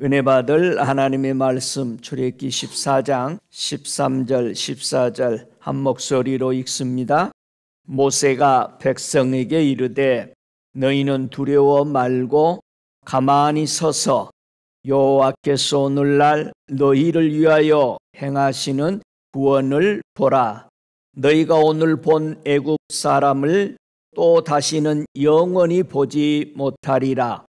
은혜 받을 하나님의 말씀 출애굽기 14장 13절 14절 한 목소리로 읽습니다. 모세가 백성에게 이르되 너희는 두려워 말고 가만히 서서 여호와께서 오늘날 너희를 위하여 행하시는 구원을 보라. 너희가 오늘 본 애굽 사람을 또 다시는 영원히 보지 못하리라.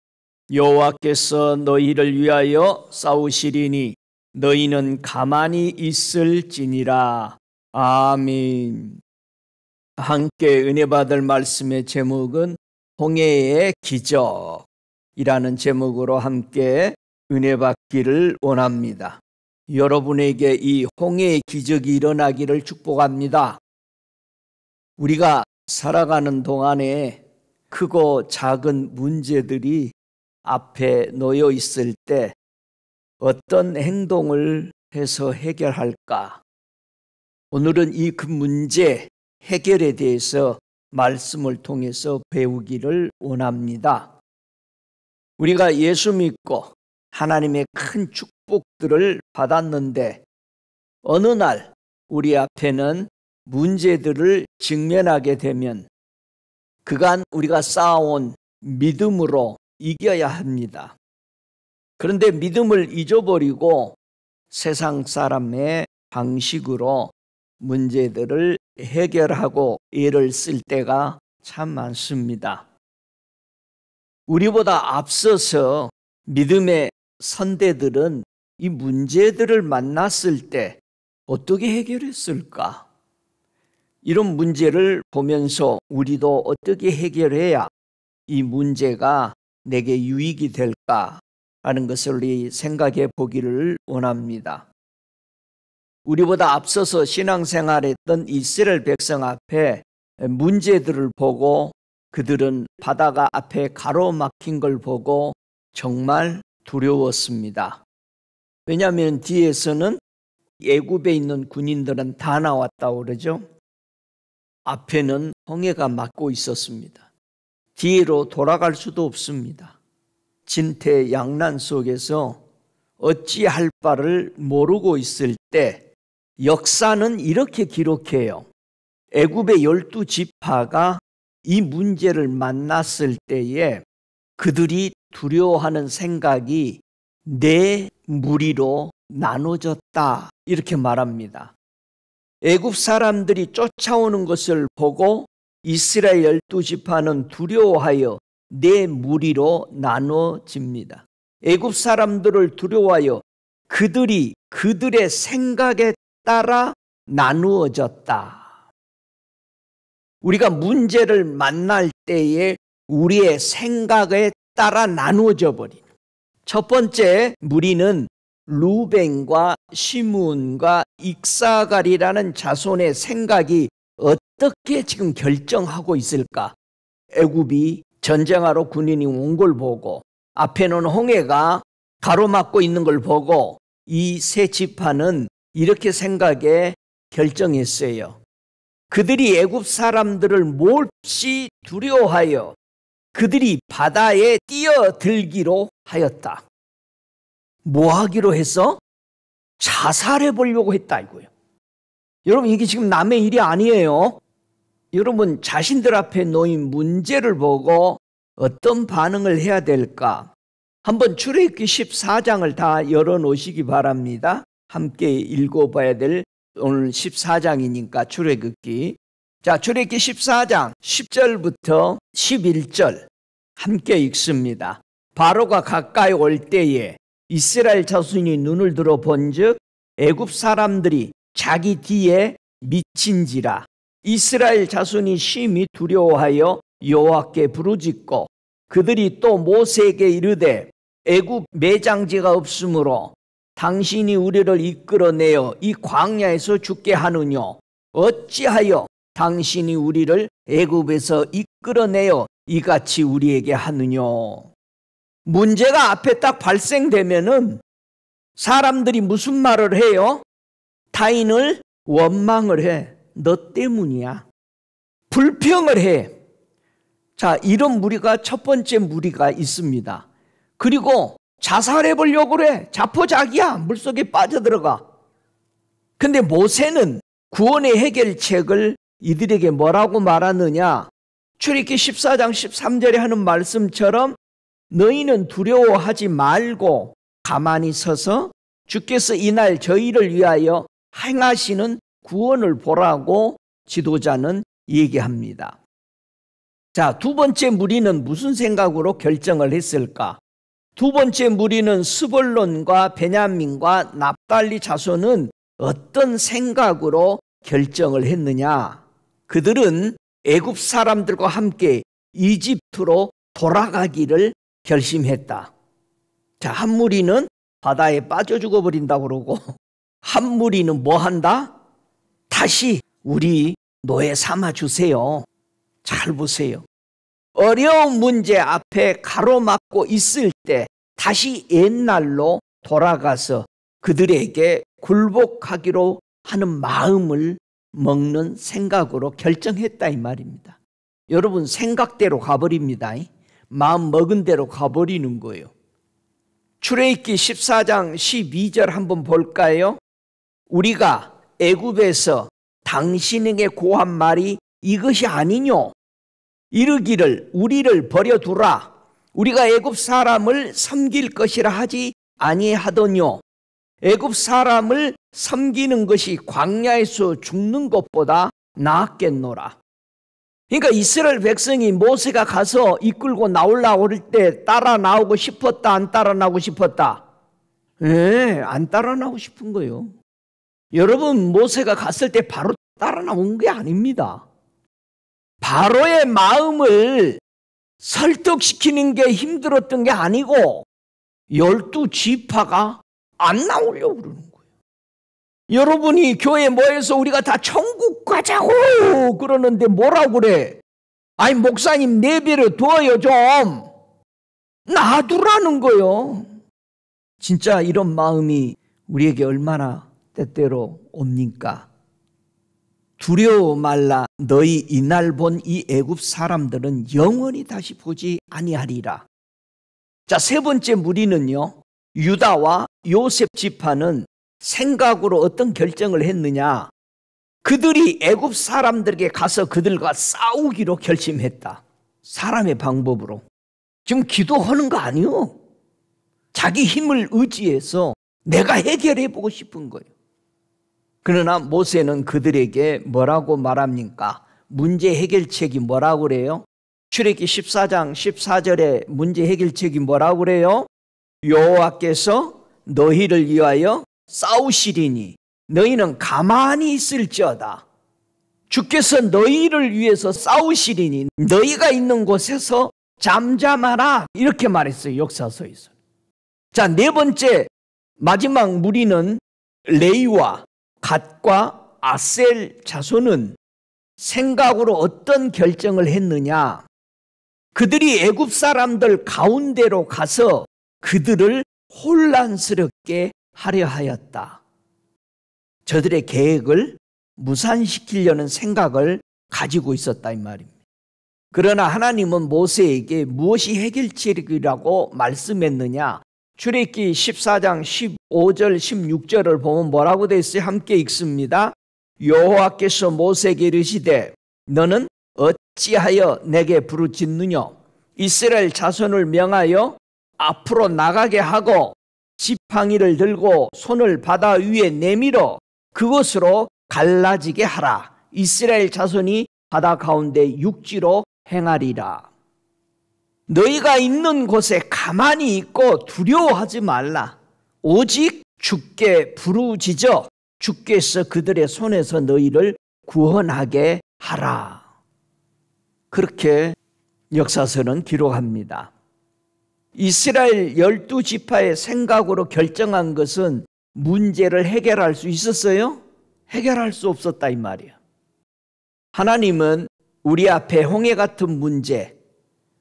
여호와께서 너희를 위하여 싸우시리니 너희는 가만히 있을지니라. 아멘. 함께 은혜 받을 말씀의 제목은 홍해의 기적이라는 제목으로 함께 은혜 받기를 원합니다. 여러분에게 이 홍해의 기적이 일어나기를 축복합니다. 우리가 살아가는 동안에 크고 작은 문제들이 앞에 놓여 있을 때 어떤 행동을 해서 해결할까? 오늘은 이 그 문제 해결에 대해서 말씀을 통해서 배우기를 원합니다. 우리가 예수 믿고 하나님의 큰 축복들을 받았는데 어느 날 우리 앞에는 문제들을 직면하게 되면 그간 우리가 쌓아온 믿음으로 이겨야 합니다. 그런데 믿음을 잊어버리고 세상 사람의 방식으로 문제들을 해결하고 애를 쓸 때가 참 많습니다. 우리보다 앞서서 믿음의 선대들은 이 문제들을 만났을 때 어떻게 해결했을까? 이런 문제를 보면서 우리도 어떻게 해결해야 이 문제가 내게 유익이 될까 하는 것을 우리 생각해 보기를 원합니다. 우리보다 앞서서 신앙생활했던 이스라엘 백성 앞에 문제들을 보고 그들은 바다가 앞에 가로막힌 걸 보고 정말 두려웠습니다. 왜냐하면 뒤에서는 애굽에 있는 군인들은 다 나왔다고 그러죠. 앞에는 홍해가 막고 있었습니다. 뒤로 돌아갈 수도 없습니다. 진퇴양난 속에서 어찌할 바를 모르고 있을 때 역사는 이렇게 기록해요. 애굽의 12지파가 이 문제를 만났을 때에 그들이 두려워하는 생각이 네 무리로 나눠졌다 이렇게 말합니다. 애굽 사람들이 쫓아오는 것을 보고 이스라엘 12지파는 두려워하여 네 무리로 나눠집니다. 애굽 사람들을 두려워하여 그들이 그들의 생각에 따라 나누어졌다. 우리가 문제를 만날 때에 우리의 생각에 따라 나누어져 버린 첫 번째 무리는 루벤과 시므온과 익사갈이라는 자손의 생각이 어떻게 지금 결정하고 있을까? 애굽이 전쟁하러 군인이 온 걸 보고 앞에는 홍해가 가로막고 있는 걸 보고 이 세 지파는 이렇게 생각에 결정했어요. 그들이 애굽 사람들을 몹시 두려워하여 그들이 바다에 뛰어들기로 하였다. 뭐 하기로 해서? 자살해 보려고 했다 이거예요. 여러분 이게 지금 남의 일이 아니에요. 여러분 자신들 앞에 놓인 문제를 보고 어떤 반응을 해야 될까? 한번 출애굽기 14장을 다 열어놓으시기 바랍니다. 함께 읽어봐야 될 오늘 14장이니까 출애굽기. 자, 출애굽기 14장 10절부터 11절 함께 읽습니다. 바로가 가까이 올 때에 이스라엘 자손이 눈을 들어 본즉 애굽 사람들이 자기 뒤에 미친지라. 이스라엘 자손이 심히 두려워하여 여호와께 부르짖고 그들이 또 모세에게 이르되 애굽 매장지가 없으므로 당신이 우리를 이끌어내어 이 광야에서 죽게 하느냐? 어찌하여 당신이 우리를 애굽에서 이끌어내어 이같이 우리에게 하느냐? 문제가 앞에 딱 발생되면은 사람들이 무슨 말을 해요? 타인을 원망을 해. 너 때문이야. 불평을 해. 자, 이런 무리가 첫 번째 무리가 있습니다. 그리고 자살해 보려고 그래. 자포자기야. 물속에 빠져들어가. 근데 모세는 구원의 해결책을 이들에게 뭐라고 말하느냐? 출애굽기 14장 13절에 하는 말씀처럼 너희는 두려워하지 말고 가만히 서서 주께서 이날 저희를 위하여 행하시는 구원을 보라고 지도자는 얘기합니다. 자, 두 번째 무리는 무슨 생각으로 결정을 했을까? 두 번째 무리는 스불론과 베냐민과 납달리 자손은 어떤 생각으로 결정을 했느냐? 그들은 애굽 사람들과 함께 이집트로 돌아가기를 결심했다. 자, 한 무리는 바다에 빠져 죽어버린다고 그러고 한 무리는 뭐 한다? 다시 우리 노예 삼아 주세요. 잘 보세요. 어려운 문제 앞에 가로막고 있을 때 다시 옛날로 돌아가서 그들에게 굴복하기로 하는 마음을 먹는 생각으로 결정했다 이 말입니다. 여러분, 생각대로 가버립니다. 마음 먹은 대로 가버리는 거예요. 출애굽기 14장 12절 한번 볼까요? 우리가 애굽에서 당신에게 고한 말이 이것이 아니뇨? 이르기를 우리를 버려두라. 우리가 애굽 사람을 섬길 것이라 하지 아니하더뇨? 애굽 사람을 섬기는 것이 광야에서 죽는 것보다 나았겠노라. 그러니까 이스라엘 백성이 모세가 가서 이끌고 나오려고 할 때 따라 나오고 싶었다, 안 따라 나오고 싶었다? 안 따라 나오고 싶은 거예요. 여러분, 모세가 갔을 때 바로 따라 나온 게 아닙니다. 바로의 마음을 설득시키는 게 힘들었던 게 아니고 12지파가 안 나오려고 그러는 거예요. 여러분이 교회 모여서 우리가 다 천국 가자고 그러는데 뭐라고 그래? 아니, 목사님 내버려 둬요 좀. 놔두라는 거예요. 진짜 이런 마음이 우리에게 얼마나 때때로 옵니까? 두려워 말라. 너희 이날 본 이 애굽 사람들은 영원히 다시 보지 아니하리라. 자, 세 번째 무리는요, 유다와 요셉 지파는 생각으로 어떤 결정을 했느냐? 그들이 애굽 사람들에게 가서 그들과 싸우기로 결심했다. 사람의 방법으로. 지금 기도하는 거 아니요. 자기 힘을 의지해서 내가 해결해 보고 싶은 거예요. 그러나 모세는 그들에게 뭐라고 말합니까? 문제 해결책이 뭐라고 그래요? 출애굽기 14장 14절에 문제 해결책이 뭐라고 그래요? 여호와께서 너희를 위하여 싸우시리니 너희는 가만히 있을지어다. 주께서 너희를 위해서 싸우시리니 너희가 있는 곳에서 잠잠하라. 이렇게 말했어요, 역사서에서. 자, 네 번째 마지막 무리는 레위와 갓과 아셀 자손은 생각으로 어떤 결정을 했느냐? 그들이 애굽 사람들 가운데로 가서 그들을 혼란스럽게 하려 하였다. 저들의 계획을 무산시키려는 생각을 가지고 있었다 이 말입니다. 그러나 하나님은 모세에게 무엇이 해결책이라고 말씀했느냐? 출애굽기 14장 15절 16절을 보면 뭐라고 되어 있어요? 함께 읽습니다. 여호와께서 모세에게 이르시되 너는 어찌하여 내게 부르짖느냐? 이스라엘 자손을 명하여 앞으로 나가게 하고 지팡이를 들고 손을 바다 위에 내밀어 그것으로 갈라지게 하라. 이스라엘 자손이 바다 가운데 육지로 행하리라. 너희가 있는 곳에 가만히 있고 두려워하지 말라. 오직 주께 부르짖어 주께서 그들의 손에서 너희를 구원하게 하라. 그렇게 역사서는 기록합니다. 이스라엘 12지파의 생각으로 결정한 것은 문제를 해결할 수 있었어요? 해결할 수 없었다 이 말이야. 하나님은 우리 앞에 홍해 같은 문제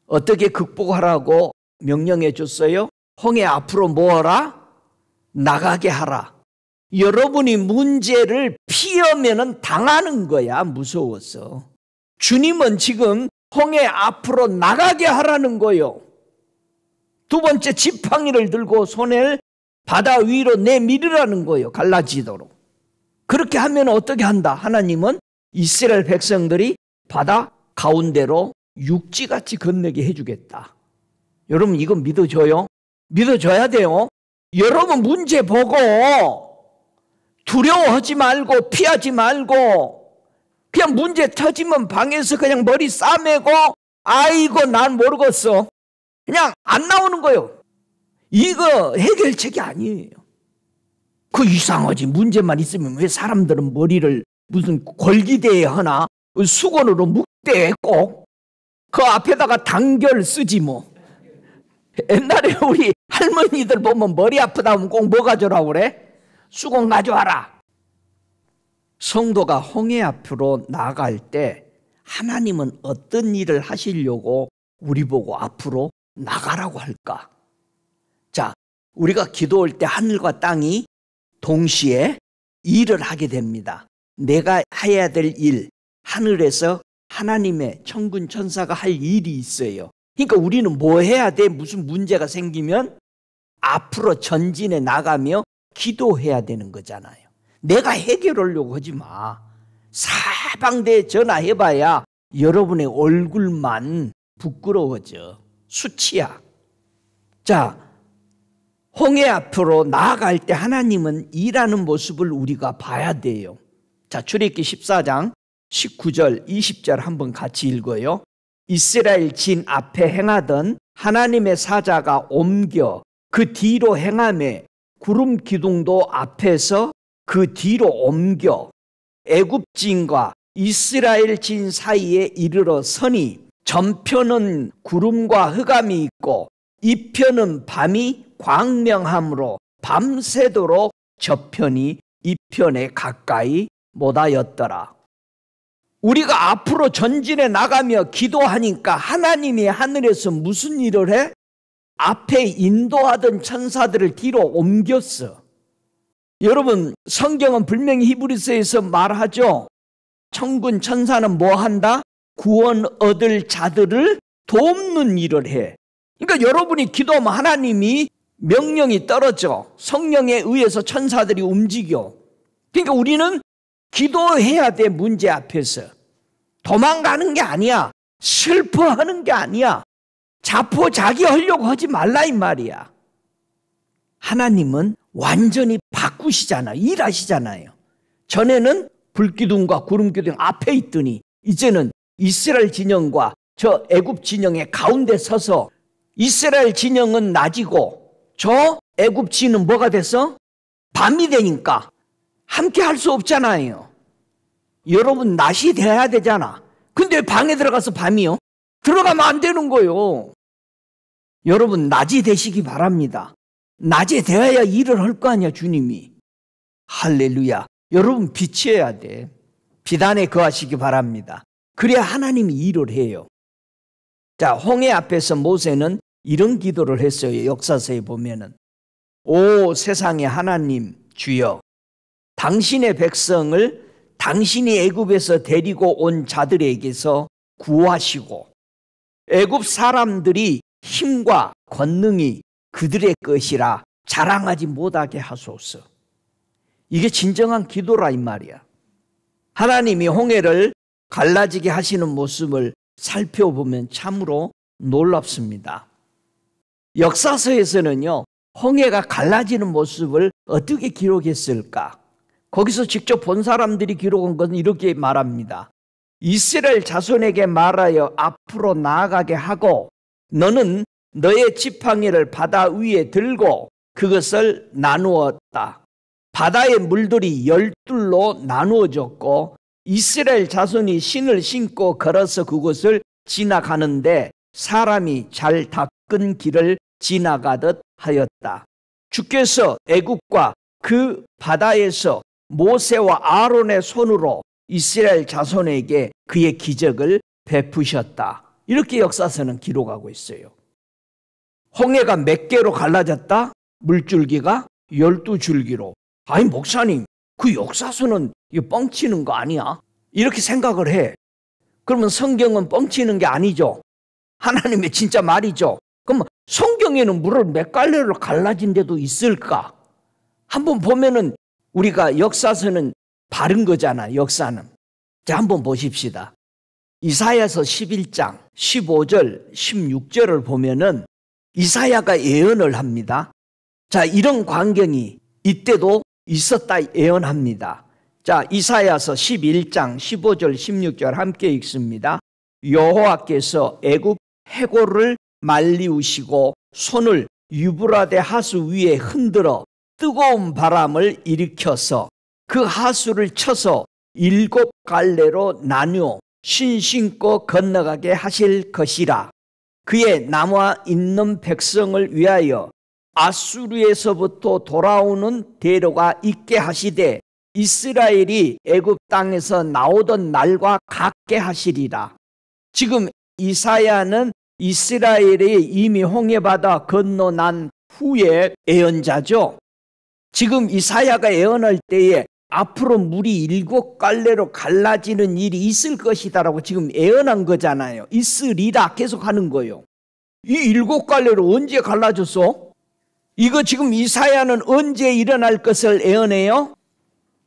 어떻게 극복하라고 명령해 줬어요? 홍해 앞으로 모아라? 나가게 하라. 여러분이 문제를 피하면 당하는 거야, 무서워서. 주님은 지금 홍해 앞으로 나가게 하라는 거요. 두 번째 지팡이를 들고 손을 바다 위로 내밀으라는 거예요. 갈라지도록. 그렇게 하면 어떻게 한다? 하나님은 이스라엘 백성들이 바다 가운데로 육지같이 건너게 해주겠다. 여러분 이거 믿어줘요? 믿어줘야 돼요. 여러분 문제 보고 두려워하지 말고 피하지 말고 그냥 문제 터지면 방에서 그냥 머리 싸매고 아이고 난 모르겠어. 그냥 안 나오는 거예요. 이거 해결책이 아니에요. 그 이상하지. 문제만 있으면 왜 사람들은 머리를 무슨 골기대에 하나 수건으로 묶대 꼭 그 앞에다가 단결 쓰지 뭐. 옛날에 우리 할머니들 보면 머리 아프다 하면 꼭 뭐 가져오라고 그래? 수건 가져와라. 성도가 홍해 앞으로 나아갈 때 하나님은 어떤 일을 하시려고 우리 보고 앞으로 나가라고 할까? 자, 우리가 기도할 때 하늘과 땅이 동시에 일을 하게 됩니다. 내가 해야 될 일, 하늘에서 하나님의 천군 천사가 할 일이 있어요. 그러니까 우리는 뭐 해야 돼? 무슨 문제가 생기면 앞으로 전진해 나가며 기도해야 되는 거잖아요. 내가 해결하려고 하지 마. 사방대에 전화해봐야 여러분의 얼굴만 부끄러워져. 수치야. 자, 홍해 앞으로 나아갈 때 하나님은 일하는 모습을 우리가 봐야 돼요. 자, 출애굽기 14장 19절 20절 한번 같이 읽어요. 이스라엘 진 앞에 행하던 하나님의 사자가 옮겨 그 뒤로 행하매 구름 기둥도 앞에서 그 뒤로 옮겨 애굽 진과 이스라엘 진 사이에 이르러 서니 전편은 구름과 흑암이 있고 이편은 밤이 광명함으로 밤새도록 저편이 이편에 가까이 못하였더라. 우리가 앞으로 전진해 나가며 기도하니까 하나님이 하늘에서 무슨 일을 해? 앞에 인도하던 천사들을 뒤로 옮겼어. 여러분 성경은 분명히 히브리서에서 말하죠. 천군 천사는 뭐 한다? 구원 얻을 자들을 돕는 일을 해. 그러니까 여러분이 기도하면 하나님이 명령이 떨어져. 성령에 의해서 천사들이 움직여. 그러니까 우리는 기도해야 돼. 문제 앞에서 도망가는 게 아니야. 슬퍼하는 게 아니야. 자포자기하려고 하지 말라 이 말이야. 하나님은 완전히 바꾸시잖아. 일하시잖아요. 전에는 불기둥과 구름기둥 앞에 있더니 이제는 이스라엘 진영과 저 애굽 진영의 가운데 서서 이스라엘 진영은 낮이고 저 애굽 진은 뭐가 돼서 밤이 되니까 함께 할 수 없잖아요. 여러분 낮이 돼야 되잖아. 근데 방에 들어가서 밤이요? 들어가면 안 되는 거예요. 여러분 낮이 되시기 바랍니다. 낮에 되어야 일을 할 거 아니야 주님이. 할렐루야. 여러분 빛이어야 돼. 빛 안에 거하시기 바랍니다. 그래야 하나님이 일을 해요. 자, 홍해 앞에서 모세는 이런 기도를 했어요. 역사서에 보면은 오 세상의 하나님 주여 당신의 백성을 당신이 애굽에서 데리고 온 자들에게서 구하시고 애굽 사람들이 힘과 권능이 그들의 것이라 자랑하지 못하게 하소서. 이게 진정한 기도라 이 말이야. 하나님이 홍해를 갈라지게 하시는 모습을 살펴보면 참으로 놀랍습니다. 역사서에서는요, 홍해가 갈라지는 모습을 어떻게 기록했을까? 거기서 직접 본 사람들이 기록한 것은 이렇게 말합니다. 이스라엘 자손에게 말하여 앞으로 나아가게 하고 너는 너의 지팡이를 바다 위에 들고 그것을 나누었다. 바다의 물들이 12로 나누어졌고 이스라엘 자손이 신을 신고 걸어서 그곳을 지나가는데 사람이 잘 닦은 길을 지나가듯 하였다. 주께서 애굽과 그 바다에서 모세와 아론의 손으로 이스라엘 자손에게 그의 기적을 베푸셨다. 이렇게 역사서는 기록하고 있어요. 홍해가 몇 개로 갈라졌다? 물줄기가 12줄기로. 아니 목사님 그 역사서는 이거 뻥치는 거 아니야? 이렇게 생각을 해. 그러면 성경은 뻥치는 게 아니죠. 하나님의 진짜 말이죠. 그럼 성경에는 물을 몇 갈래로 갈라진 데도 있을까? 한번 보면은 우리가 역사서는 바른 거잖아, 역사는. 자, 한번 보십시다. 이사야서 11장 15절, 16절을 보면은 이사야가 예언을 합니다. 자, 이런 광경이 이때도 있었다 예언합니다. 자, 이사야서 11장 15절, 16절 함께 읽습니다. 여호와께서 애굽 해골을 말리우시고 손을 유브라데 하수 위에 흔들어 뜨거운 바람을 일으켜서 그 하수를 쳐서 7 갈래로 나누어 신신껏 건너가게 하실 것이라. 그의 남아 있는 백성을 위하여 아수르에서부터 돌아오는 대로가 있게 하시되 이스라엘이 애굽 땅에서 나오던 날과 같게 하시리라. 지금 이사야는 이스라엘이 이미 홍해바다 건너난 후에 예언자죠. 지금 이사야가 예언할 때에 앞으로 물이 7 갈래로 갈라지는 일이 있을 것이다라고 지금 예언한 거잖아요. 있으리라 계속 하는 거예요. 이 7 갈래로 언제 갈라졌어? 이거 지금 이사야는 언제 일어날 것을 예언해요?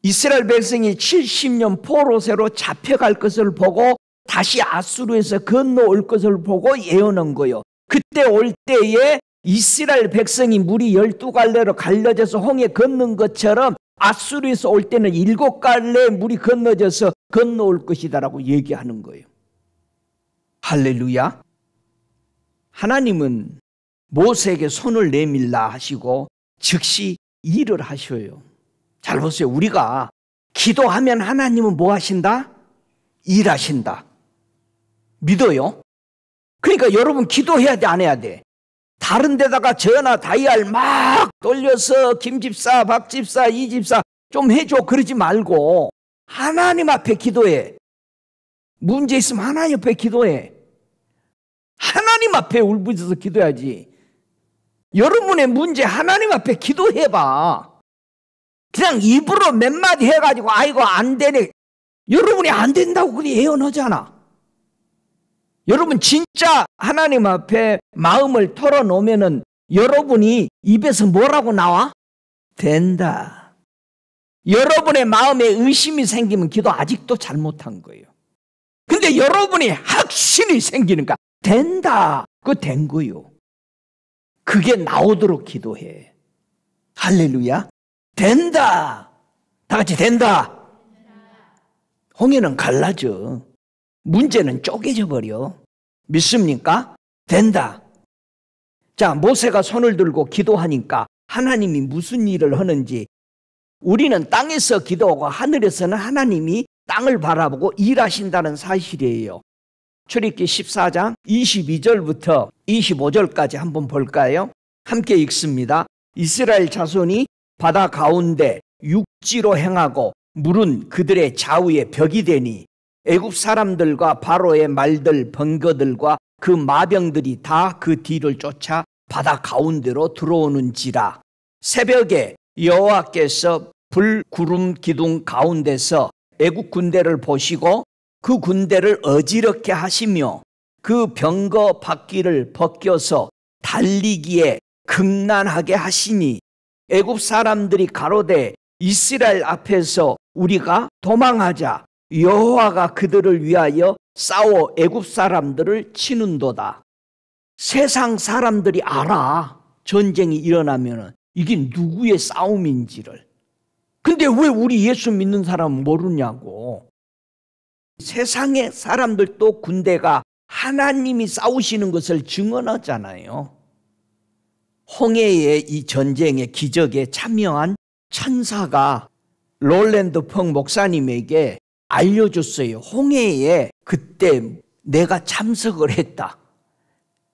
이스라엘 백성이 70년 포로세로 잡혀갈 것을 보고 다시 아수르에서 건너올 것을 보고 예언한 거예요. 그때 올 때에 이스라엘 백성이 물이 12갈래로 갈라져서 홍해 건넌 것처럼 아수르에서 올 때는 7 갈래 물이 건너져서 건너올 것이다라고 얘기하는 거예요. 할렐루야. 하나님은 모세에게 손을 내밀라 하시고 즉시 일을 하셔요. 잘 보세요. 우리가 기도하면 하나님은 뭐 하신다? 일하신다. 믿어요? 그러니까 여러분 기도해야 돼, 안 해야 돼? 다른 데다가 전화 다이얼 막 돌려서 김집사, 박집사, 이집사 좀 해줘 그러지 말고 하나님 앞에 기도해. 문제 있으면 하나님 앞에 기도해. 하나님 앞에 울부짖어서 기도해야지. 여러분의 문제 하나님 앞에 기도해봐. 그냥 입으로 몇 마디 해가지고 아이고 안 되네. 여러분이 안 된다고 그리 예언하잖아. 여러분 진짜 하나님 앞에 마음을 털어놓으면은 여러분이 입에서 뭐라고 나와? 된다. 여러분의 마음에 의심이 생기면 기도 아직도 잘못한 거예요. 근데 여러분이 확신이 생기니까 된다. 그거 된 거요. 그게 나오도록 기도해. 할렐루야. 된다. 다 같이 된다. 홍해는 갈라져. 문제는 쪼개져 버려. 믿습니까? 된다. 자, 모세가 손을 들고 기도하니까 하나님이 무슨 일을 하는지, 우리는 땅에서 기도하고 하늘에서는 하나님이 땅을 바라보고 일하신다는 사실이에요. 출애굽기 14장 22절부터 25절까지 한번 볼까요? 함께 읽습니다. 이스라엘 자손이 바다 가운데 육지로 행하고 물은 그들의 좌우에 벽이 되니 애굽 사람들과 바로의 말들 번거들과 그 마병들이 다 그 뒤를 쫓아 바다 가운데로 들어오는지라. 새벽에 여호와께서 불 구름 기둥 가운데서 애굽 군대를 보시고 그 군대를 어지럽게 하시며 그 병거 바퀴를 벗겨서 달리기에 극난하게 하시니 애굽 사람들이 가로되 이스라엘 앞에서 우리가 도망하자. 여호와가 그들을 위하여 싸워 애굽 사람들을 치는도다. 세상 사람들이 알아. 전쟁이 일어나면 이게 누구의 싸움인지를. 근데 왜 우리 예수 믿는 사람은 모르냐고. 세상의 사람들도 군대가 하나님이 싸우시는 것을 증언하잖아요. 홍해의 이 전쟁의 기적에 참여한 천사가 롤랜드 펑 목사님에게 알려줬어요. 홍해에 그때 내가 참석을 했다.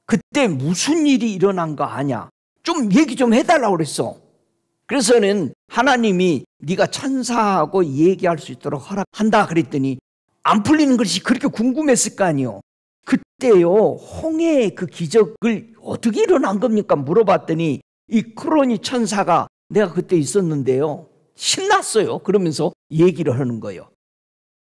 그때 무슨 일이 일어난 거 아냐? 좀 얘기 좀 해달라고 그랬어. 그래서는 하나님이 네가 천사하고 얘기할 수 있도록 허락한다 그랬더니 안 풀리는 것이 그렇게 궁금했을 거 아니에요. 그때요, 홍해의 그 기적을 어떻게 일어난 겁니까? 물어봤더니 이 크로니 천사가 내가 그때 있었는데요. 신났어요. 그러면서 얘기를 하는 거예요.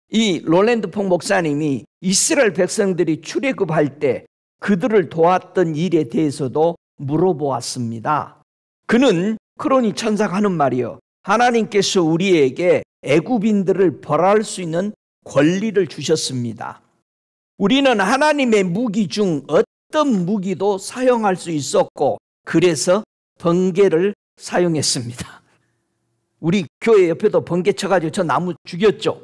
이 롤랜드 펑 목사님이 이스라엘 백성들이 출애굽할 때 그들을 도왔던 일에 대해서도 물어보았습니다. 그는 크로니 천사가 하는 말이요, 하나님께서 우리에게 애굽인들을 벌할 수 있는 권리를 주셨습니다. 우리는 하나님의 무기 중 어떤 무기도 사용할 수 있었고, 그래서 번개를 사용했습니다. 우리 교회 옆에도 번개 쳐가지고 저 나무 죽였죠.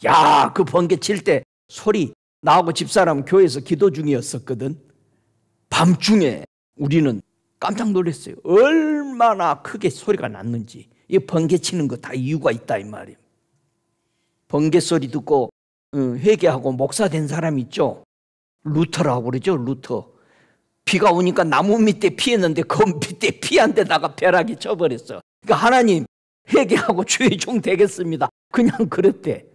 야, 그 번개 칠 때 소리 나하고 집사람 교회에서 기도 중이었었거든. 밤중에 우리는 깜짝 놀랐어요. 얼마나 크게 소리가 났는지. 이 번개 치는 거 다 이유가 있다 이 말이에요. 번개 소리 듣고 회개하고 목사 된 사람 있죠. 루터라고 그러죠. 루터. 비가 오니까 나무 밑에 피했는데 그 밑에 피한 데다가 벼락이 쳐버렸어. 그러니까 하나님 회개하고 주의 종 되겠습니다. 그냥 그랬대.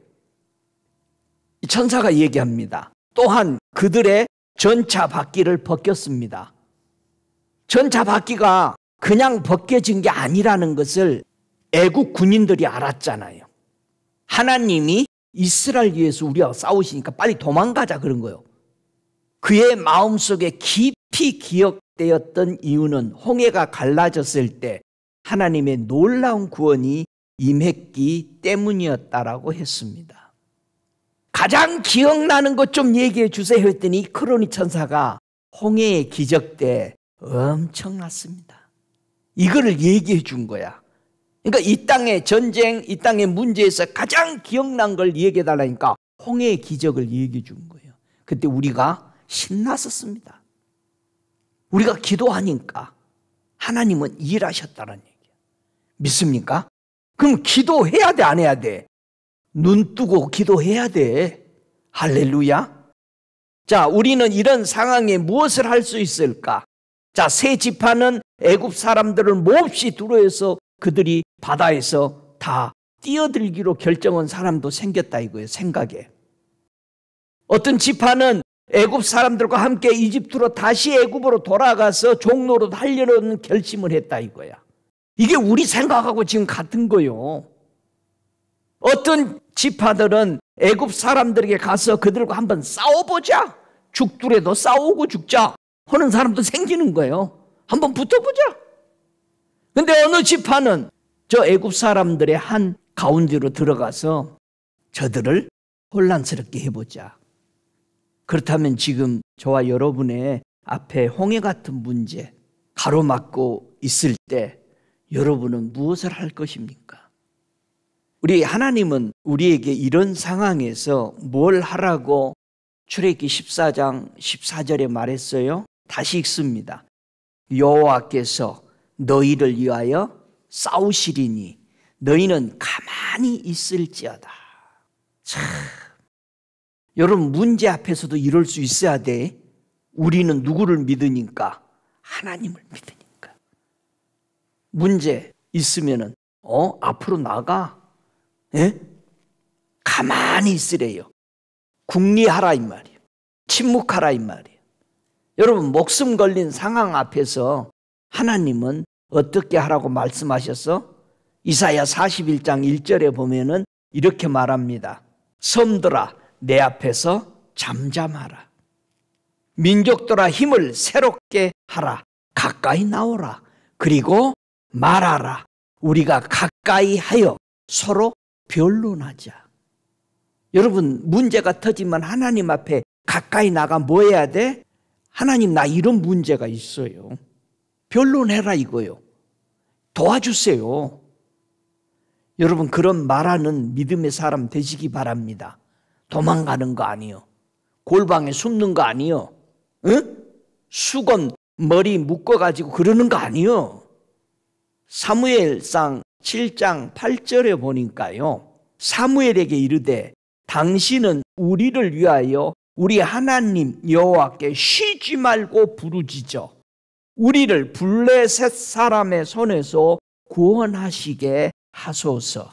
천사가 얘기합니다. 또한 그들의 전차 바퀴를 벗겼습니다. 전차 바퀴가 그냥 벗겨진 게 아니라는 것을 애국 군인들이 알았잖아요. 하나님이 이스라엘 위해서 우리와 싸우시니까 빨리 도망가자 그런 거예요. 그의 마음속에 깊이 기억되었던 이유는 홍해가 갈라졌을 때 하나님의 놀라운 구원이 임했기 때문이었다라고 했습니다. 가장 기억나는 것 좀 얘기해 주세요 했더니 크로니 천사가 홍해의 기적 때 엄청났습니다. 이거를 얘기해 준 거야. 그러니까 이 땅의 전쟁, 이 땅의 문제에서 가장 기억난 걸 얘기해 달라니까 홍해의 기적을 얘기해 준 거예요. 그때 우리가 신났었습니다. 우리가 기도하니까 하나님은 일하셨다는 얘기야. 믿습니까? 그럼 기도해야 돼, 안 해야 돼? 눈 뜨고 기도해야 돼. 할렐루야. 자, 우리는 이런 상황에 무엇을 할 수 있을까? 자, 세 지파는 애굽 사람들을 몹시 두려워해서 그들이 바다에서 다 뛰어들기로 결정한 사람도 생겼다 이거예요. 생각에. 어떤 지파는 애굽 사람들과 함께 이집트로 다시 애굽으로 돌아가서 종로로 하려는 결심을 했다 이거야. 이게 우리 생각하고 지금 같은 거요. 어떤 지파들은 애굽 사람들에게 가서 그들과 한번 싸워보자. 죽더라도 싸우고 죽자 하는 사람도 생기는 거예요. 한번 붙어보자. 근데 어느 지파는 저 애굽 사람들의 한 가운데로 들어가서 저들을 혼란스럽게 해보자. 그렇다면 지금 저와 여러분의 앞에 홍해 같은 문제 가로막고 있을 때 여러분은 무엇을 할 것입니까? 우리 하나님은 우리에게 이런 상황에서 뭘 하라고 출애굽기 14장 14절에 말했어요. 다시 읽습니다. 여호와께서 너희를 위하여 싸우시리니 너희는 가만히 있을지어다. 참, 여러분 문제 앞에서도 이럴 수 있어야 돼. 우리는 누구를 믿으니까? 하나님을 믿으니까. 문제 있으면은 앞으로 나가. 예? 가만히 있으래요. 궁리하라 이 말이에요. 침묵하라 이 말이에요. 여러분 목숨 걸린 상황 앞에서 하나님은 어떻게 하라고 말씀하셨어? 이사야 41장 1절에 보면은 이렇게 말합니다. 섬들아 내 앞에서 잠잠하라. 민족들아 힘을 새롭게 하라. 가까이 나오라. 그리고 말하라. 우리가 가까이 하여 서로 변론하자. 여러분 문제가 터지면 하나님 앞에 가까이 나가 뭐 해야 돼? 하나님 나 이런 문제가 있어요. 변론해라 이거요. 도와주세요. 여러분 그런 말하는 믿음의 사람 되시기 바랍니다. 도망가는 거 아니요. 골방에 숨는 거 아니요. 응? 수건 머리 묶어가지고 그러는 거 아니요. 사무엘상 7장 8절에 보니까요. 사무엘에게 이르되 당신은 우리를 위하여 우리 하나님 여호와께 쉬지 말고 부르짖어 우리를 블레셋 사람의 손에서 구원하시게 하소서.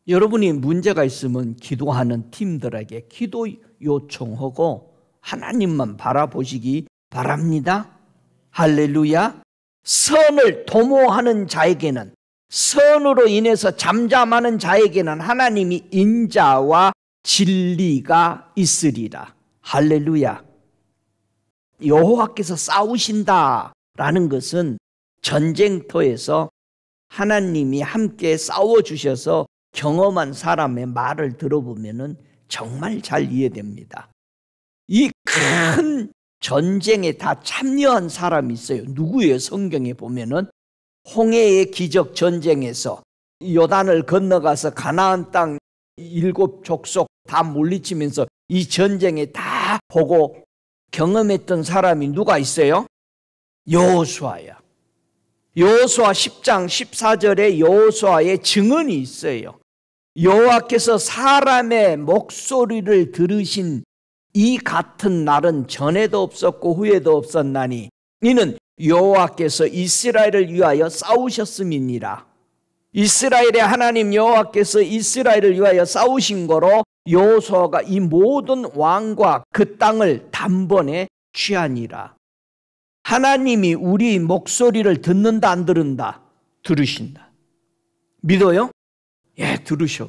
여러분이 문제가 있으면 기도하는 팀들에게 기도 요청하고 하나님만 바라보시기 바랍니다. 할렐루야. 선을 도모하는 자에게는, 선으로 인해서 잠잠하는 자에게는 하나님이 인자와 진리가 있으리라. 할렐루야. 여호와께서 싸우신다라는 것은 전쟁터에서 하나님이 함께 싸워주셔서 경험한 사람의 말을 들어보면 정말 잘 이해됩니다. 이 큰 전쟁에 다 참여한 사람이 있어요. 누구예요? 성경에 보면은 홍해의 기적 전쟁에서 요단을 건너가서 가나안 땅 7족속 다 물리치면서 이 전쟁에 다 보고 경험했던 사람이 누가 있어요? 여호수아야. 여호수아 10장 14절에 여호수아의 증언이 있어요. 여호와께서 사람의 목소리를 들으신 이 같은 날은 전에도 없었고 후에도 없었나니 이는 여호와께서 이스라엘을 위하여 싸우셨음이니라. 이스라엘의 하나님 여호와께서 이스라엘을 위하여 싸우신 거로 여호수아가 이 모든 왕과 그 땅을 단번에 취하니라. 하나님이 우리 목소리를 듣는다 안 들은다? 들으신다. 믿어요? 예, 들으셔.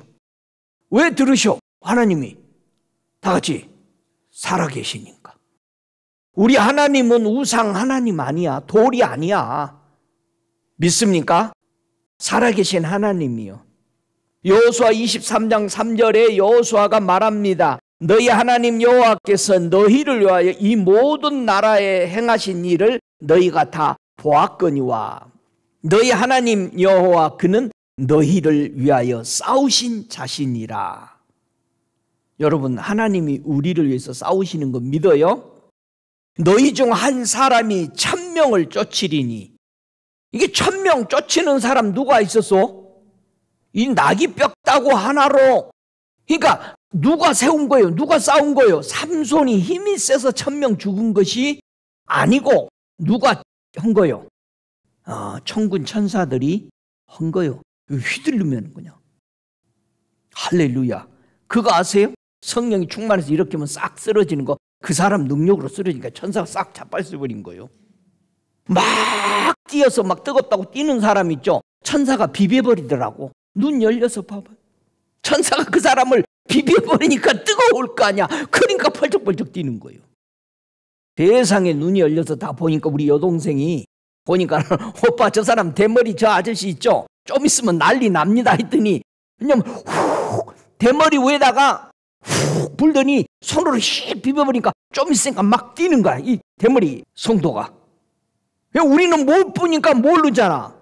왜 들으셔? 하나님이 다 같이 살아계시니까. 우리 하나님은 우상 하나님 아니야. 돌이 아니야. 믿습니까? 살아계신 하나님이요. 여호수아 23장 3절에 여호수아가 말합니다. 너희 하나님 여호와께서 너희를 위하여 이 모든 나라에 행하신 일을 너희가 다 보았거니와 너희 하나님 여호와 그는 너희를 위하여 싸우신 자신이라. 여러분, 하나님이 우리를 위해서 싸우시는 거 믿어요? 너희 중 한 사람이 1000명을 쫓으리니. 이게 1000명 쫓치는 사람 누가 있었어? 이 나귀뼈 따고 하나로. 그러니까 누가 세운 거예요? 누가 싸운 거예요? 삼손이 힘이 세서 1000명 죽은 것이 아니고 누가 한 거예요? 천군 천사들이 한 거예요. 휘둘르면 그냥. 할렐루야. 그거 아세요? 성령이 충만해서 이렇게 하면 싹 쓰러지는 거. 그 사람 능력으로 쓰러지니까 천사가 싹 자빨려버린 거예요. 막 뛰어서 막 뜨겁다고 뛰는 사람 있죠? 천사가 비벼버리더라고. 눈 열려서 봐봐. 천사가 그 사람을 비벼버리니까 뜨거울 거 아니야. 그러니까 펄쩍펄쩍 뛰는 거예요. 세상에 눈이 열려서 다 보니까 우리 여동생이 보니까 오빠 저 사람 대머리 저 아저씨 있죠? 좀 있으면 난리 납니다 했더니 왜냐면 훅 대머리 위에다가 훅 불더니 손으로 씩 비벼버리니까 좀 있으니까 막 뛰는 거야. 이 대머리 성도가. 우리는 못 보니까 모르잖아.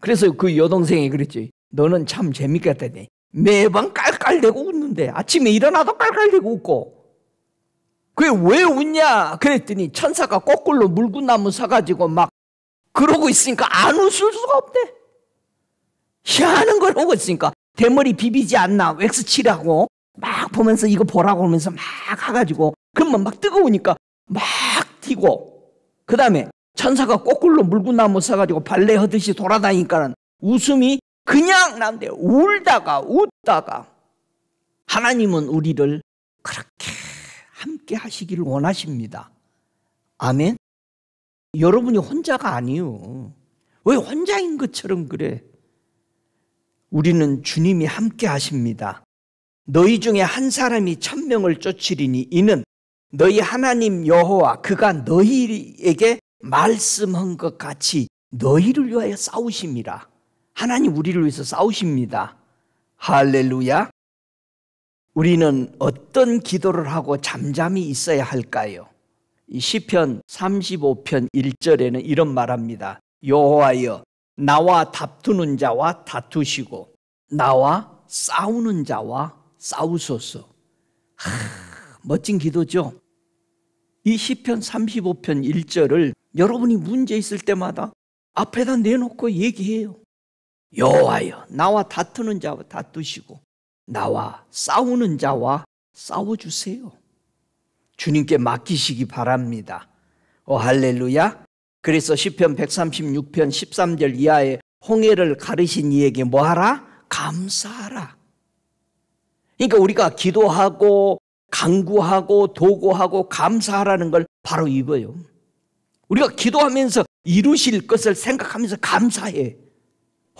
그래서 그 여동생이 그랬지. 너는 참 재밌겠다. 매번 깔깔대고 웃는데 아침에 일어나도 깔깔대고 웃고. 그게 왜 웃냐 그랬더니 천사가 거꾸로 물구나무 서가지고 막 그러고 있으니까 안 웃을 수가 없대. 희한한 걸 하고 있으니까 대머리 비비지 않나 웩스 칠하고 막 보면서 이거 보라고 하면서 막 가가지고 그러면 막 뜨거우니까 막 튀고 그 다음에 천사가 거꾸로 물구나무 서가지고 발레 하듯이 돌아다니니까는 웃음이 그냥 난데 울다가 웃다가. 하나님은 우리를 그렇게 함께 하시기를 원하십니다. 아멘. 여러분이 혼자가 아니요. 왜 혼자인 것처럼 그래? 우리는 주님이 함께 하십니다. 너희 중에 한 사람이 1000명을 쫓으리니 이는 너희 하나님 여호와 그가 너희에게 말씀한 것 같이 너희를 위하여 싸우심이라. 하나님 우리를 위해서 싸우십니다. 할렐루야. 우리는 어떤 기도를 하고 잠잠히 있어야 할까요? 이 시편 35편 1절에는 이런 말합니다. 여호와여 나와 다투는 자와 다투시고 나와 싸우는 자와 싸우소서. 멋진 기도죠. 이 시편 35편 1절을 여러분이 문제 있을 때마다 앞에다 내놓고 얘기해요. 여호와여 나와 다투는 자와 다투시고 나와 싸우는 자와 싸워주세요. 주님께 맡기시기 바랍니다. 할렐루야. 그래서 시편 136편 13절 이하에 홍해를 가르신 이에게 뭐하라? 감사하라. 그러니까 우리가 기도하고 간구하고 도구하고 감사하라는 걸 바로 이거예요. 우리가 기도하면서 이루실 것을 생각하면서 감사해.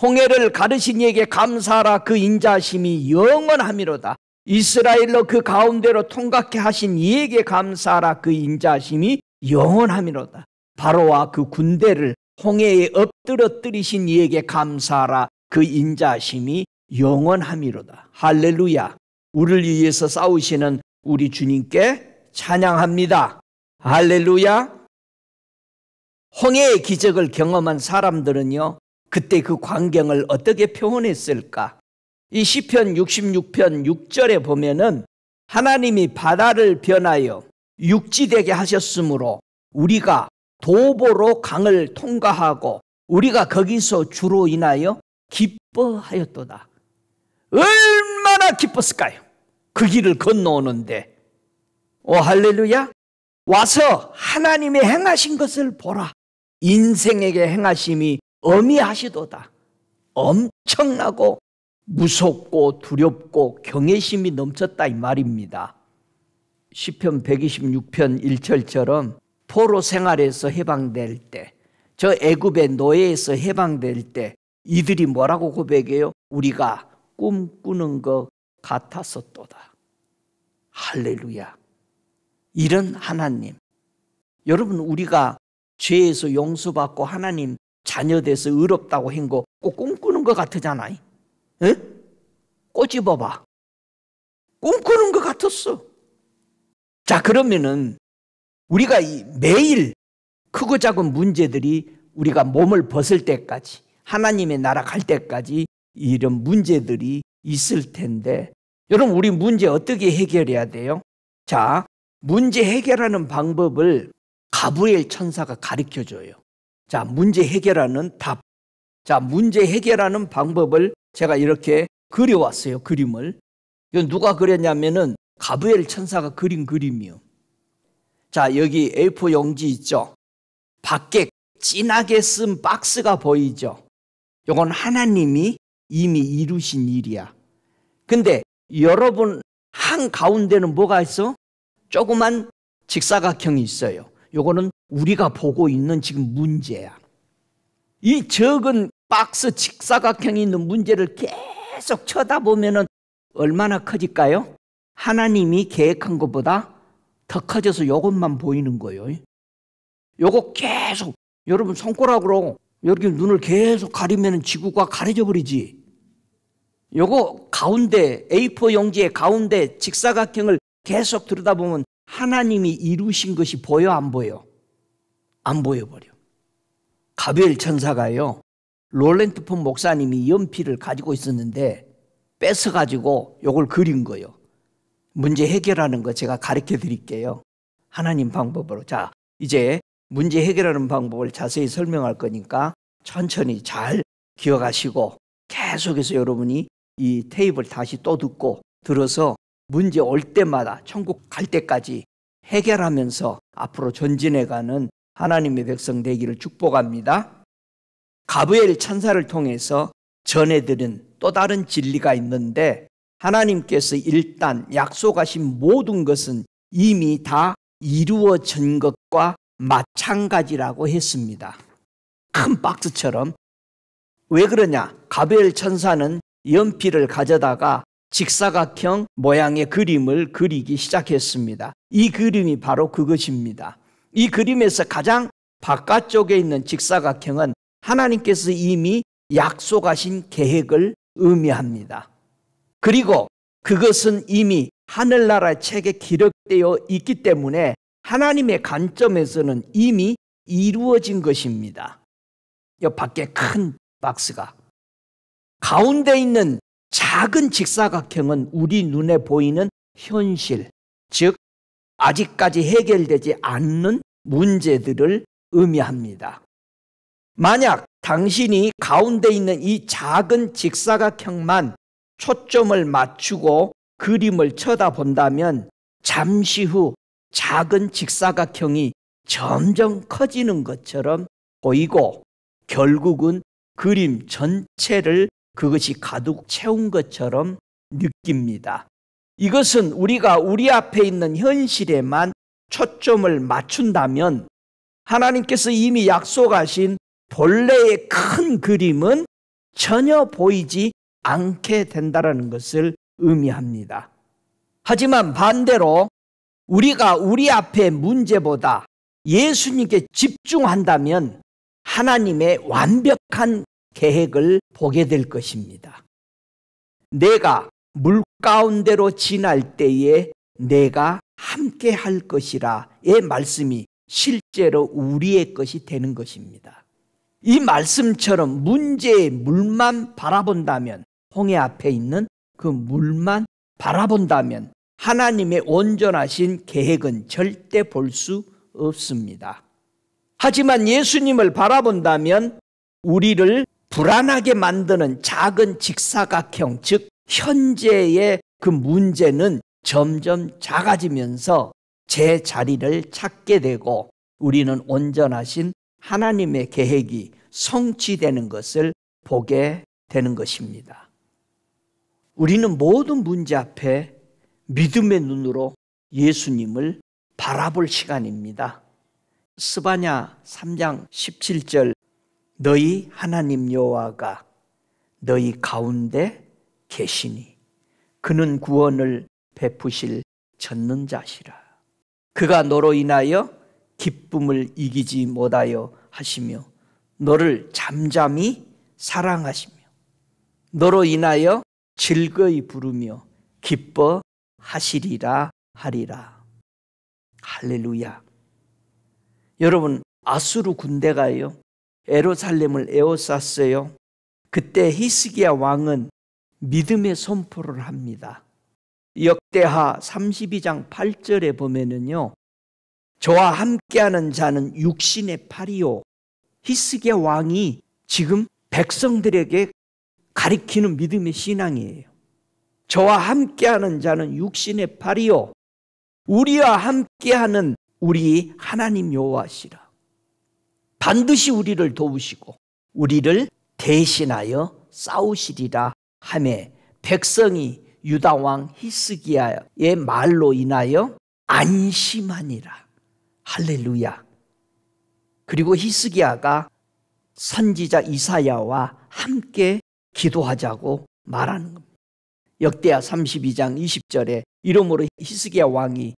홍해를 가르신 이에게 감사하라. 그 인자심이 영원하미로다. 이스라엘로 그 가운데로 통각해 하신 이에게 감사하라. 그 인자심이 영원함이로다. 바로와 그 군대를 홍해에 엎드러뜨리신 이에게 감사하라. 그 인자하심이 영원함이로다. 할렐루야. 우리를 위해서 싸우시는 우리 주님께 찬양합니다. 할렐루야. 홍해의 기적을 경험한 사람들은요, 그때 그 광경을 어떻게 표현했을까? 이 시편 66편 6절에 보면은 하나님이 바다를 변하여 육지되게 하셨으므로 우리가 도보로 강을 통과하고 우리가 거기서 주로 인하여 기뻐하였도다. 얼마나 기뻤을까요? 그 길을 건너오는데. 오 할렐루야. 와서 하나님의 행하신 것을 보라. 인생에게 행하심이 어미하시도다. 엄청나고 무섭고 두렵고 경외심이 넘쳤다 이 말입니다. 시편 126편 1절처럼 포로 생활에서 해방될 때, 저 애굽의 노예에서 해방될 때 이들이 뭐라고 고백해요? 우리가 꿈꾸는 것 같았었도다. 할렐루야. 이런 하나님. 여러분, 우리가 죄에서 용서받고 하나님 자녀돼서 의롭다고 한 거 꼭 꿈꾸는 것 같으잖아요. 에? 꼬집어봐. 꿈꾸는 것 같았어. 자, 그러면은 우리가 매일 크고 작은 문제들이 우리가 몸을 벗을 때까지, 하나님의 나라 갈 때까지 이런 문제들이 있을 텐데, 여러분, 우리 문제 어떻게 해결해야 돼요? 자, 문제 해결하는 방법을 가브리엘 천사가 가르쳐 줘요. 자, 문제 해결하는 답. 자, 문제 해결하는 방법을 제가 이렇게 그려왔어요. 그림을. 이건 누가 그렸냐면은 가브리엘 천사가 그린 그림이요. 자, 여기 A4 용지 있죠? 밖에 진하게 쓴 박스가 보이죠? 이건 하나님이 이미 이루신 일이야. 근데 여러분 한가운데는 뭐가 있어? 조그만 직사각형이 있어요. 이거는 우리가 보고 있는 지금 문제야. 이 적은 박스 직사각형이 있는 문제를 계속 쳐다보면 얼마나 커질까요? 하나님이 계획한 것보다 더 커져서 이것만 보이는 거예요. 이거 계속 여러분 손가락으로 이렇게 눈을 계속 가리면 지구가 가려져 버리지. 이거 가운데 A4 용지의 가운데 직사각형을 계속 들여다보면 하나님이 이루신 것이 보여 안 보여? 안 보여버려. 가브리엘 천사가요, 롤랜드 폰 목사님이 연필을 가지고 있었는데 뺏어가지고 이걸 그린 거예요. 문제 해결하는 거 제가 가르쳐 드릴게요. 하나님 방법으로. 자, 이제 문제 해결하는 방법을 자세히 설명할 거니까 천천히 잘 기억하시고 계속해서 여러분이 이 테이프를 다시 또 듣고 들어서 문제 올 때마다 천국 갈 때까지 해결하면서 앞으로 전진해가는 하나님의 백성 되기를 축복합니다. 가브리엘 천사를 통해서 전해드린 또 다른 진리가 있는데, 하나님께서 일단 약속하신 모든 것은 이미 다 이루어진 것과 마찬가지라고 했습니다. 큰 박스처럼. 왜 그러냐? 가브리엘 천사는 연필을 가져다가 직사각형 모양의 그림을 그리기 시작했습니다. 이 그림이 바로 그것입니다. 이 그림에서 가장 바깥쪽에 있는 직사각형은 하나님께서 이미 약속하신 계획을 의미합니다. 그리고 그것은 이미 하늘나라의 책에 기록되어 있기 때문에 하나님의 관점에서는 이미 이루어진 것입니다. 이 밖에 큰 박스가. 가운데 있는 작은 직사각형은 우리 눈에 보이는 현실, 즉 아직까지 해결되지 않는 문제들을 의미합니다. 만약 당신이 가운데 있는 이 작은 직사각형만 초점을 맞추고 그림을 쳐다본다면 잠시 후 작은 직사각형이 점점 커지는 것처럼 보이고 결국은 그림 전체를 그것이 가득 채운 것처럼 느낍니다. 이것은 우리가 우리 앞에 있는 현실에만 초점을 맞춘다면 하나님께서 이미 약속하신 본래의 큰 그림은 전혀 보이지 않게 된다는 것을 의미합니다. 하지만 반대로 우리가 우리 앞의 문제보다 예수님께 집중한다면 하나님의 완벽한 계획을 보게 될 것입니다. 내가 물 가운데로 지날 때에 내가 함께 할 것이라의 말씀이 실제로 우리의 것이 되는 것입니다. 이 말씀처럼 문제의 물만 바라본다면, 홍해 앞에 있는 그 물만 바라본다면 하나님의 온전하신 계획은 절대 볼 수 없습니다. 하지만 예수님을 바라본다면 우리를 불안하게 만드는 작은 직사각형, 즉 현재의 그 문제는 점점 작아지면서 제 자리를 찾게 되고 우리는 온전하신 하나님의 계획이 성취되는 것을 보게 되는 것입니다. 우리는 모든 문제 앞에 믿음의 눈으로 예수님을 바라볼 시간입니다. 스바냐 3장 17절, 너희 하나님 여호와가 너희 가운데 계시니 그는 구원을 베푸실 전능자시라. 그가 너로 인하여 기쁨을 이기지 못하여 하시며 너를 잠잠히 사랑하시며 너로 인하여 즐거이 부르며 기뻐하시리라 하리라. 할렐루야. 여러분, 아수르 군대가요 예루살렘을 에워쌌어요. 그때 히스기야 왕은 믿음의 선포를 합니다. 역대하 32장 8절에 보면은요, 저와 함께하는 자는 육신의 팔이요. 히스기야 왕이 지금 백성들에게 가리키는 믿음의 신앙이에요. 저와 함께하는 자는 육신의 팔이요. 우리와 함께하는 우리 하나님 여호와시라. 반드시 우리를 도우시고 우리를 대신하여 싸우시리라 하며 백성이 유다 왕 히스기야의 말로 인하여 안심하니라. 할렐루야. 그리고 히스기야가 선지자 이사야와 함께 기도하자고 말하는 겁니다. 역대하 32장 20절에 이러므로 히스기야 왕이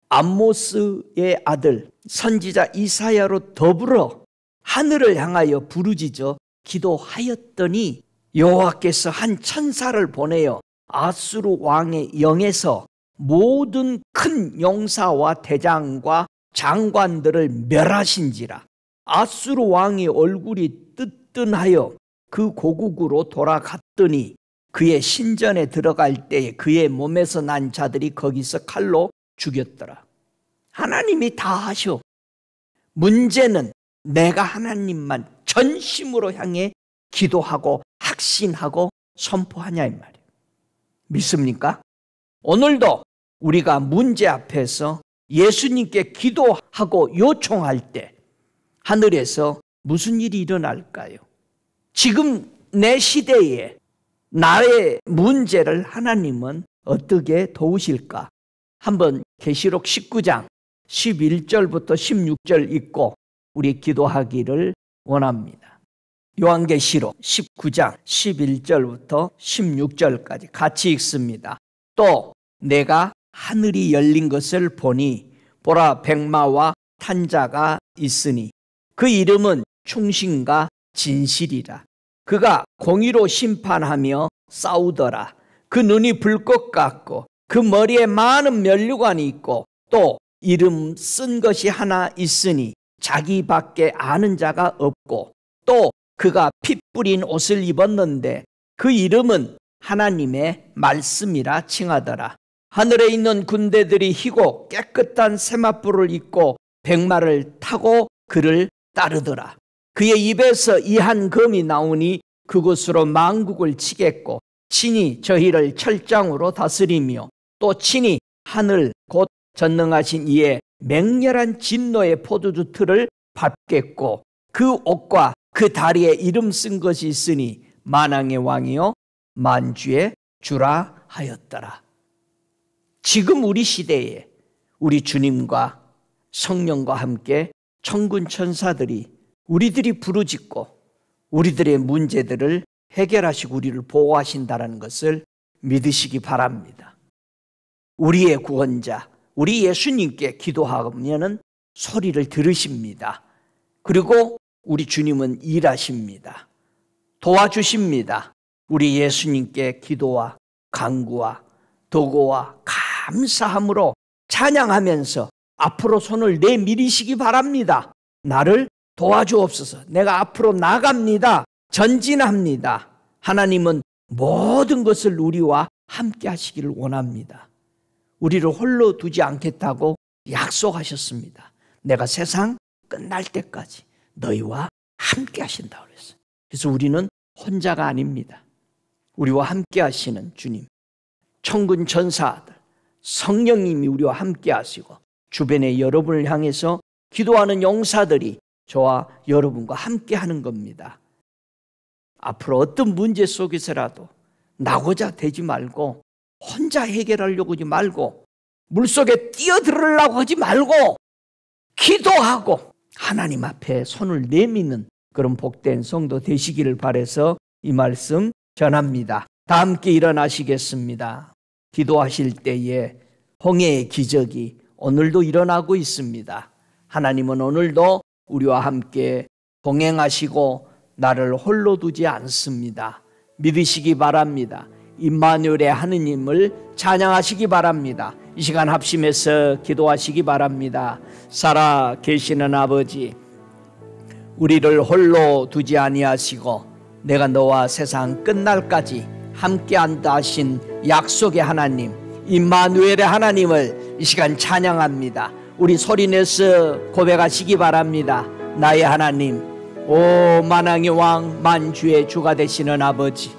암모스의 아들 선지자 이사야로 더불어 하늘을 향하여 부르짖어 기도하였더니 여호와께서 한 천사를 보내어 아수르 왕의 영에서 모든 큰 용사와 대장과 장관들을 멸하신지라. 아수르 왕의 얼굴이 뜨뜻하여 그 고국으로 돌아갔더니 그의 신전에 들어갈 때에 그의 몸에서 난 자들이 거기서 칼로 죽였더라. 하나님이 다 하셔. 문제는 내가 하나님만 전심으로 향해 기도하고 확신하고 선포하냐 이 말이에요. 믿습니까? 오늘도 우리가 문제 앞에서 예수님께 기도하고 요청할 때 하늘에서 무슨 일이 일어날까요? 지금 내 시대에 나의 문제를 하나님은 어떻게 도우실까? 한번 계시록 19장 11절부터 16절 읽고 우리 기도하기를 원합니다. 요한계시록 19장 11절부터 16절까지 같이 읽습니다. 또 내가 하늘이 열린 것을 보니 보라 백마와 탄 자가 있으니 그 이름은 충신과 진실이라. 그가 공의로 심판하며 싸우더라. 그 눈이 불꽃 같고 그 머리에 많은 면류관이 있고 또 이름 쓴 것이 하나 있으니 자기밖에 아는 자가 없고 또 그가 피 뿌린 옷을 입었는데 그 이름은 하나님의 말씀이라 칭하더라. 하늘에 있는 군대들이 희고 깨끗한 세마포를 입고 백마를 타고 그를 따르더라. 그의 입에서 이 한 검이 나오니 그곳으로 만국을 치겠고 친히 저희를 철장으로 다스리며 또 친히 하늘 곧 전능하신 이의 맹렬한 진노의 포도주 틀을 밟겠고 그 옷과 그 다리에 이름 쓴 것이 있으니 만왕의 왕이요 만주의 주라 하였더라. 지금 우리 시대에 우리 주님과 성령과 함께 천군 천사들이 우리들이 부르짖고 우리들의 문제들을 해결하시고 우리를 보호하신다는 것을 믿으시기 바랍니다. 우리의 구원자, 우리 예수님께 기도하면 소리를 들으십니다. 그리고 우리 주님은 일하십니다. 도와주십니다. 우리 예수님께 기도와 간구와 도구와 감사함으로 찬양하면서 앞으로 손을 내밀으시기 바랍니다. 나를 도와주옵소서. 내가 앞으로 나갑니다. 전진합니다. 하나님은 모든 것을 우리와 함께 하시기를 원합니다. 우리를 홀로 두지 않겠다고 약속하셨습니다. 내가 세상 끝날 때까지 너희와 함께 하신다고 그랬어요. 그래서 우리는 혼자가 아닙니다. 우리와 함께 하시는 주님, 천군 천사들, 성령님이 우리와 함께 하시고 주변의 여러분을 향해서 기도하는 용사들이 저와 여러분과 함께 하는 겁니다. 앞으로 어떤 문제 속에서라도 나고자 되지 말고, 혼자 해결하려고 하지 말고, 물속에 뛰어들으려고 하지 말고 기도하고 하나님 앞에 손을 내미는 그런 복된 성도 되시기를 바라서 이 말씀 전합니다. 다 함께 일어나시겠습니다. 기도하실 때에 홍해의 기적이 오늘도 일어나고 있습니다. 하나님은 오늘도 우리와 함께 동행하시고 나를 홀로 두지 않습니다. 믿으시기 바랍니다. 임마누엘의 하느님을 찬양하시기 바랍니다. 이 시간 합심해서 기도하시기 바랍니다. 살아 계시는 아버지, 우리를 홀로 두지 아니하시고 내가 너와 세상 끝날까지 함께한다 하신 약속의 하나님, 임마누엘의 하나님을 이 시간 찬양합니다. 우리 소리내서 고백하시기 바랍니다. 나의 하나님, 오 만왕의 왕 만주의 주가 되시는 아버지,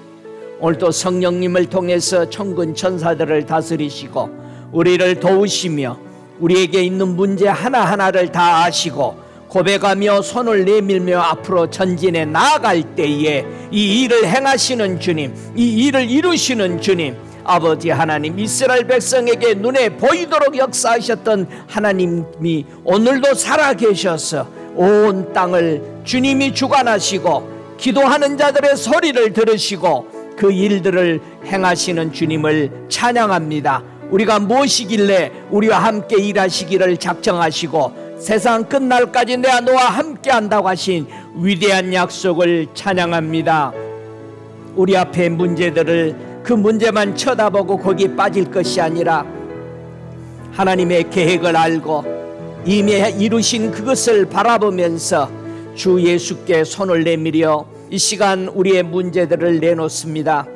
오늘도 성령님을 통해서 천군 천사들을 다스리시고 우리를 도우시며 우리에게 있는 문제 하나하나를 다 아시고 고백하며 손을 내밀며 앞으로 전진해 나아갈 때에 이 일을 행하시는 주님, 이 일을 이루시는 주님, 아버지 하나님, 이스라엘 백성에게 눈에 보이도록 역사하셨던 하나님이 오늘도 살아계셔서 온 땅을 주님이 주관하시고 기도하는 자들의 소리를 들으시고 그 일들을 행하시는 주님을 찬양합니다. 우리가 무엇이길래 우리와 함께 일하시기를 작정하시고 세상 끝날까지 내가 너와 함께 한다고 하신 위대한 약속을 찬양합니다. 우리 앞에 문제들을 그 문제만 쳐다보고 거기에 빠질 것이 아니라 하나님의 계획을 알고 이미 이루신 그것을 바라보면서 주 예수께 손을 내밀어 이 시간 우리의 문제들을 내놓습니다.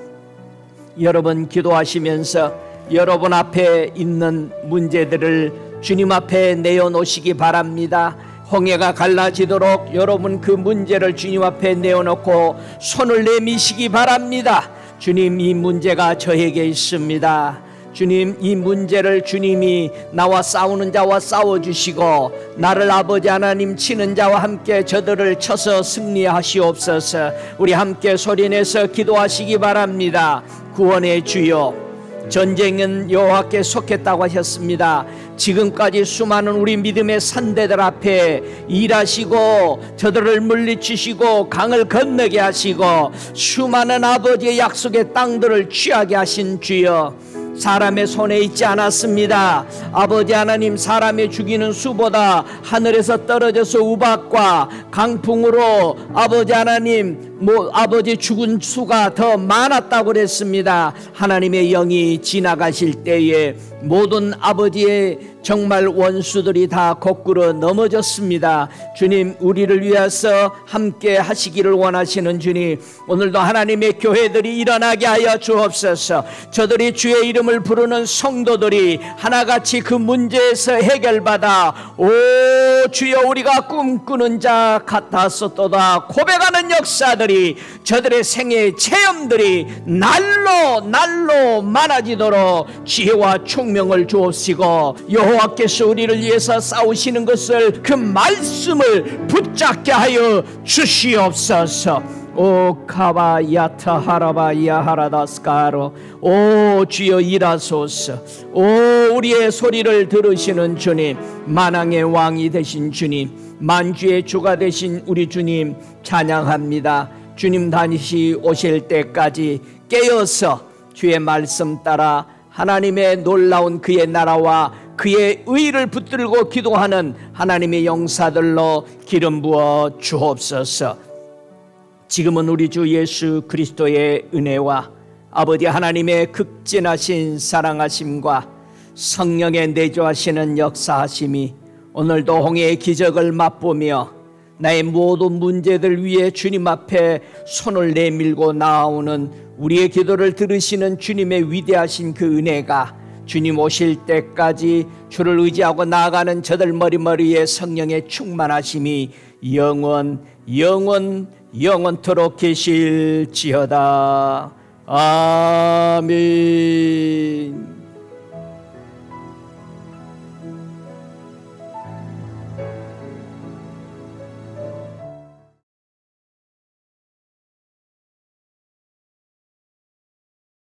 여러분 기도하시면서 여러분 앞에 있는 문제들을 주님 앞에 내어놓으시기 바랍니다. 홍해가 갈라지도록 여러분 그 문제를 주님 앞에 내어놓고 손을 내미시기 바랍니다. 주님, 이 문제가 저에게 있습니다. 주님, 이 문제를 주님이 나와 싸우는 자와 싸워주시고 나를 아버지 하나님 치는 자와 함께 저들을 쳐서 승리하시옵소서. 우리 함께 소리내서 기도하시기 바랍니다. 구원의 주여, 전쟁은 여호와께 속했다고 하셨습니다. 지금까지 수많은 우리 믿음의 산대들 앞에 일하시고 저들을 물리치시고 강을 건너게 하시고 수많은 아버지의 약속의 땅들을 취하게 하신 주여, 사람의 손에 있지 않았습니다. 아버지 하나님, 사람의 죽이는 수보다 하늘에서 떨어져서 우박과 강풍으로 아버지 하나님 아버지 죽은 수가 더 많았다고 그랬습니다. 하나님의 영이 지나가실 때에 모든 아버지의 정말 원수들이 다 거꾸로 넘어졌습니다. 주님, 우리를 위해서 함께 하시기를 원하시는 주님, 오늘도 하나님의 교회들이 일어나게 하여 주옵소서. 저들이 주의 이름을 부르는 성도들이 하나같이 그 문제에서 해결받아 오 주여 우리가 꿈꾸는 자 같았었도다 고백하는 역사들이, 저들의 생애의 체험들이 날로 많아지도록 지혜와 총명을 주옵시고 여호와께서 우리를 위해서 싸우시는 것을 그 말씀을 붙잡게 하여 주시옵소서. 오 카바야타 하라바야 하라다스카로, 오 주여 일하소서. 오 우리의 소리를 들으시는 주님, 만왕의 왕이 되신 주님, 만주의 주가 되신 우리 주님 찬양합니다. 주님 다시 오실 때까지 깨어서 주의 말씀 따라 하나님의 놀라운 그의 나라와 그의 의를 붙들고 기도하는 하나님의 용사들로 기름 부어 주옵소서. 지금은 우리 주 예수 그리스도의 은혜와 아버지 하나님의 극진하신 사랑하심과 성령의 내주하시는 역사하심이 오늘도 홍해의 기적을 맛보며 나의 모든 문제들 위해 주님 앞에 손을 내밀고 나아오는 우리의 기도를 들으시는 주님의 위대하신 그 은혜가 주님 오실 때까지 주를 의지하고 나아가는 저들 머리머리에 성령의 충만하심이 영원토록 계실지어다. 아멘.